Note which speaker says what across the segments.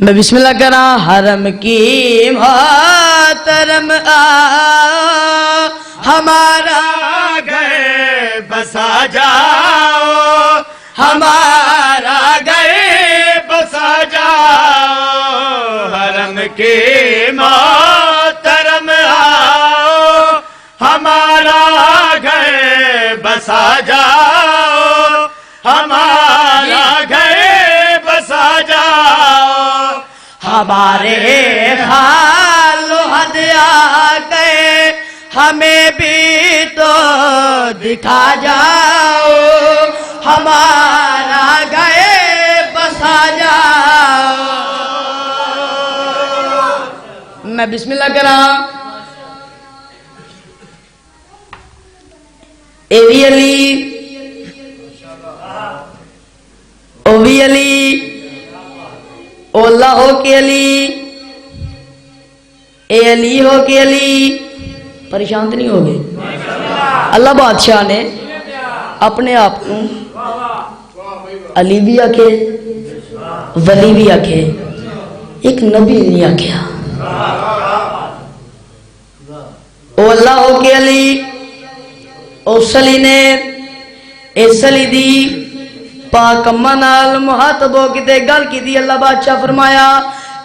Speaker 1: میں بسم اللہ کرا حرم کی محترم ہمارا
Speaker 2: گھر بسا جاؤ، ہمارا گھر بسا جاؤ، حرم کے محترم آؤ، ہمارا گھر بسا جاؤ، ہمارا گھر بسا جاؤ،
Speaker 1: ہمارے خال و حد آ گئے ہمیں بھی تو دکھا جاؤ، ہمارا گئے بسا جاؤ۔ میں بسم اللہ کرا اے وی علی او وی علی او اللہ ہو کے علی اے علی ہو کے علی، پریشان تو نہیں ہو گئے؟ اللہ بادشاہ نے اپنے آپ کو علی بھی آکھے ولی بھی آکھے، ایک نبی نہیں آکھیا۔ او اللہ ہو کے علی اس علی نے اس علی دی پاک اماں نال محاطب ہو کے گل کی دی۔ اللہ بادشاہ فرمایا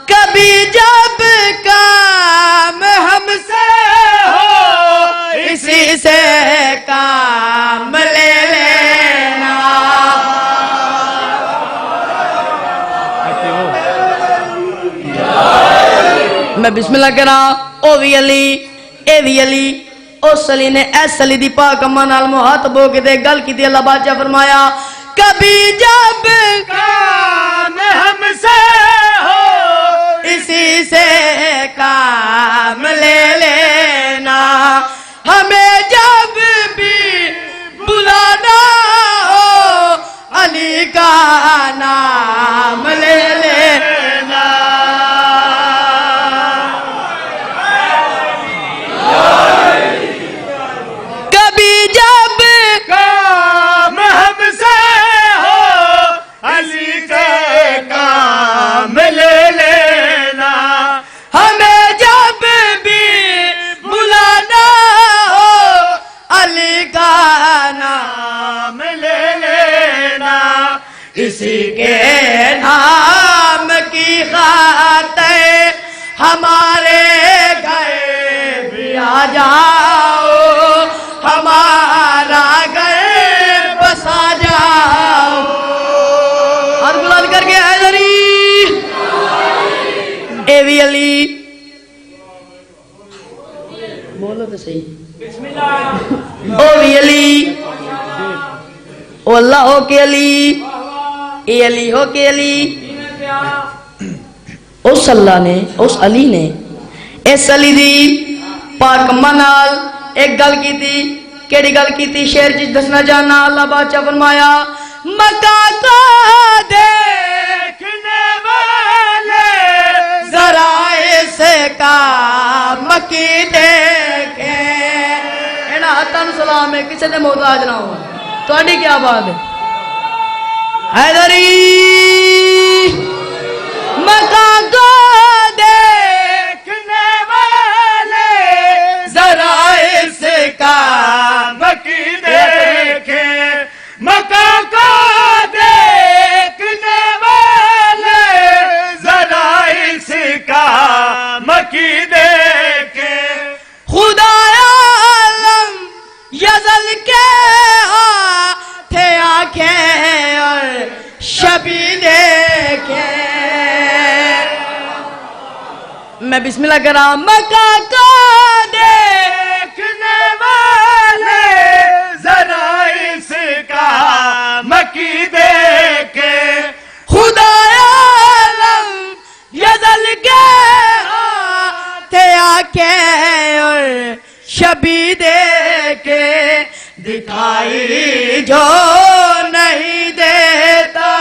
Speaker 1: کبھی جب کام ہم سے ہو اسی سے کام لے لینا۔ میں بسم اللہ کرا او وی علی اے وی علی اس علی نے ایس علی دی پاک اماں نال محاطب ہو کے گل کی دی۔ اللہ بادشاہ فرمایا کبھی جب
Speaker 2: کام ہم سے ہو
Speaker 1: اسی سے کام لے لینا، ہمیں جب بھی بلانا ہو علی کا نام لے لینا۔ کبھی جب
Speaker 2: کام ہم سے ہو علی کے کام لے لینا،
Speaker 1: ہمیں جب بھی بلانا ہو علی کا نام
Speaker 2: نام لے لینا،
Speaker 1: کسی کے نام کی خاطر ہمارے گھر بھی آ جاؤ، ہمارا گھر بسا جاؤ۔ اور بلند کر کے حیدری اے وی علی بولو تو صحیح، او وی علی او اللہ ہو کے علی اے علی ہو کے علی۔ اس اللہ نے اس علی نے اس علی دی پاک اماں نال ایک گل کی تھی۔ کیڑی گل کی تھی؟ شعر جس دسنا جانا۔ اللہ بادشاہ فرمایا مکہ کو
Speaker 2: دیکھنے والے
Speaker 1: ذرا اس کام کی دیکھیں۔ اینا حتن سلام ہے کسی نے محتاج نہ ہوا۔ تھوڑی کیا بات ہے؟ حیدری مکہ کو
Speaker 2: دیکھنے والے
Speaker 1: ذرا اس
Speaker 2: کام کی دیکھیں، مکہ کو دیکھنے والے ذرا اس کام کی دیکھیں،
Speaker 1: خدا عالم یزل کے تھے آنکھیں اور شبی دیکھیں۔ میں بسم اللہ کرا مکہ کو
Speaker 2: دیکھنے والے ذرا اس کام کی دیکھیں،
Speaker 1: خدا عالم یزل کے تھے آنکھیں اور شبی دیکھے، دکھائی جو نہیں دیتا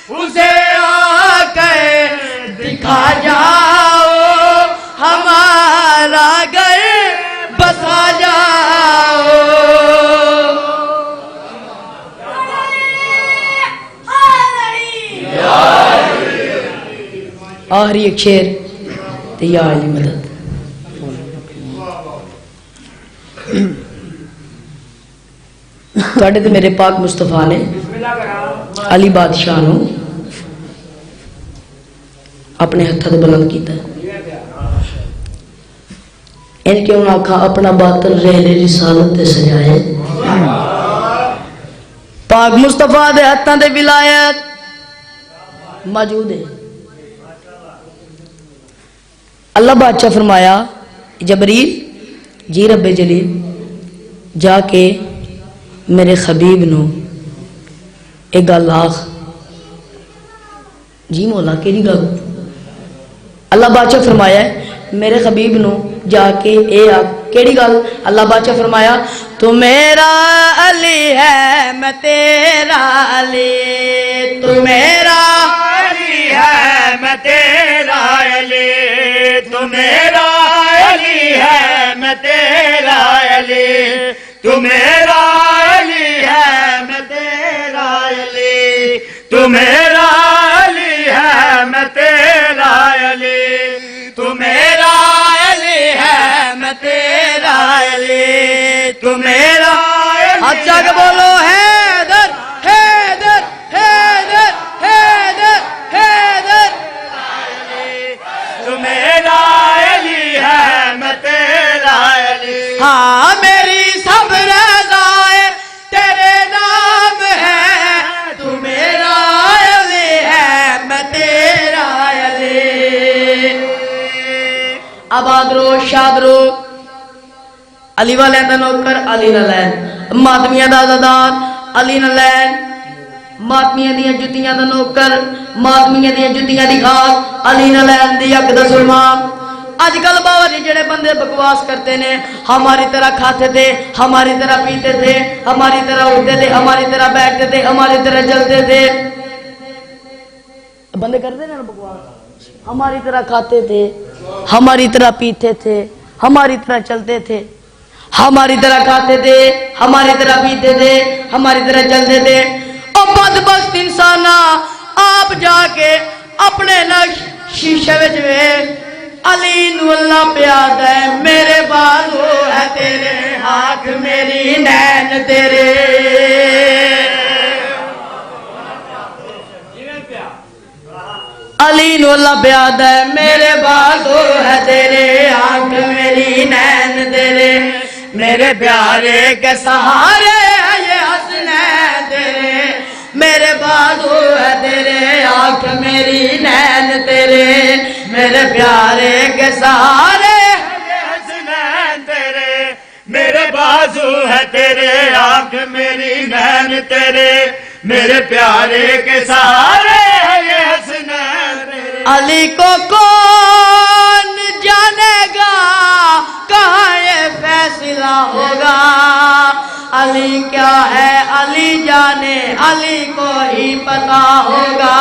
Speaker 1: اسے آ کر دکھا جاؤ، ہمارا گھر بسا جاؤ۔ آخری ایک شعر تے یا علی مدد تواڈے تے میرے پاک مصطفیٰ نے علی بادشاہ نو اپنے ہتھاں تے بلند کیتا ہے ان کیوں نہ آکھا اپنا باطن رہلے رسالت تے سجائے پاک مصطفیٰ دے ہتھاں تے ولایت موجود ہے اللہ بادشاہ فرمایا جبریل جی رب جلیل جا کے میرے خبیب نو ایک گل آخ جی مولا کیڑی گل اللہ بادشاہ فرمایا میرے خبیب نو جا کے اے آخ کیڑی گل اللہ بادشاہ فرمایا تو میرا علی ہے میں تیرا علی تو میرا
Speaker 2: علی ہے میں تیرا علی تو میرا علی ہے میں تیرا علی تو میرا علی ہے میں تیرا علی تو میرا علی ہے میں تیرا علی تو میرا علی ہے میں تیرا علی تو میرا
Speaker 1: اچھا کہ بولو حیدر حیدر حیدر حیدر حیدر
Speaker 2: تو میرا علی ہے میں تیرا علی
Speaker 1: ہاں میری سب رضائیں تیرے نام ہے تو میرا علی ہے میں تیرا علی آباد رو شاد رو علی والے دا نوکر علی نہ لین ماتمیاں دا آزادار علی نہ لین ماتمیاں دیاں جتیاں دا نوکر ماتمیاں دیاں جتیاں دی خاک علی نہ لین دی اک دا سلمان آج کل بابا جی جڑے بندے بکواس کرتے نے ہماری طرح کھاتے تھے ہماری طرح پیتے تھے ہماری طرح اٹھتے تھے ہماری طرح بیٹھتے تھے ہماری طرح چلتے تھے بندے کرتے نا بکواس ہماری طرح کھاتے تھے ہماری طرح پیتے تھے ہماری طرح چلتے تھے ہماری طرح کھاتے تھے ہماری طرح پیتے تھے ہماری طرح چلتے تھے اور بدبخت انسانا آپ جا کے اپنے نقش شیشے وچ ویکھ علی نو اللہ پیاد ہے میرے بازو ہے تیرے ہاتھ میری نین تیرے علی نو اللہ پیاد ہے میرے بازو ہے تیرے آنکھ میری نین تیرے میرے پیارے کے سہارے ہے یہ حسنین تیرے میرے بازو ہے تیرے آنکھ میری نین تیرے میرے پیارے کے سہارے
Speaker 2: حسنین تیرے میرے بازو ہے تیرے آنکھ میری نین تیرے میرے پیارے کے سہارے ہے یہ حسنین تیرے
Speaker 1: علی کو کون جانے گا کہاں یہ فیصلہ ہوگا علی کیا ہے علی جانے علی کو ہی پتا ہوگا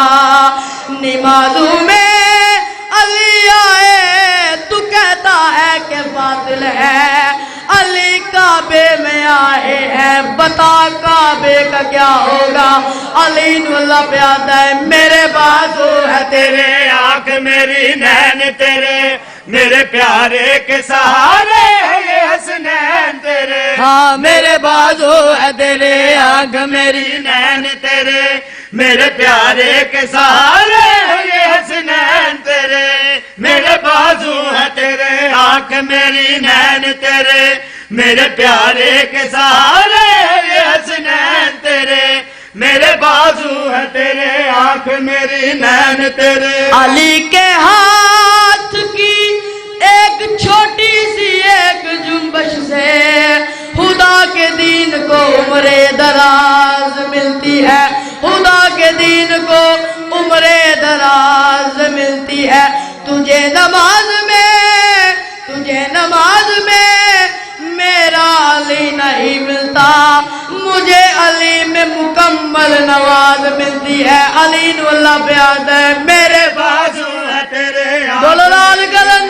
Speaker 1: نمازوں میں علی آئے تو کہتا ہے کہ باطل ہے علی کعبے میں آئے ہیں بتا کعبے کا کیا ہوگا علی نو اللہ پیاد ہے میرے بازو ہے
Speaker 2: تیرے آنکھ میری نین تیرے میرے پیارے کے سہارے ہے یہ حسنین تیرے
Speaker 1: ہاں میرے بازو ہے تیرے آنکھ میری
Speaker 2: نین تیرے میرے پیارے کے سہارے ہے یہ حسنین تیرے میرے بازو ہے تیرے آنکھ میری نین تیرے میرے پیارے کے سہارے ہے یہ حسنین تیرے میرے بازو ہے تیرے آنکھ میری نین تیرے
Speaker 1: علی کے ہاتھ کی ایک چھوٹی سی ایک جنبش سے خدا کے دین کو عمر دراز ملتی ہے خدا کے دین کو عمر دراز ملتی ہے تجھے نماز میں میرا علی نہیں ملتا مجھے علی میں مکمل نماز ملتی ہے علی نو اللہ پیاد ہے میرے
Speaker 2: بازو ہے تیرے
Speaker 1: بولو لال گلن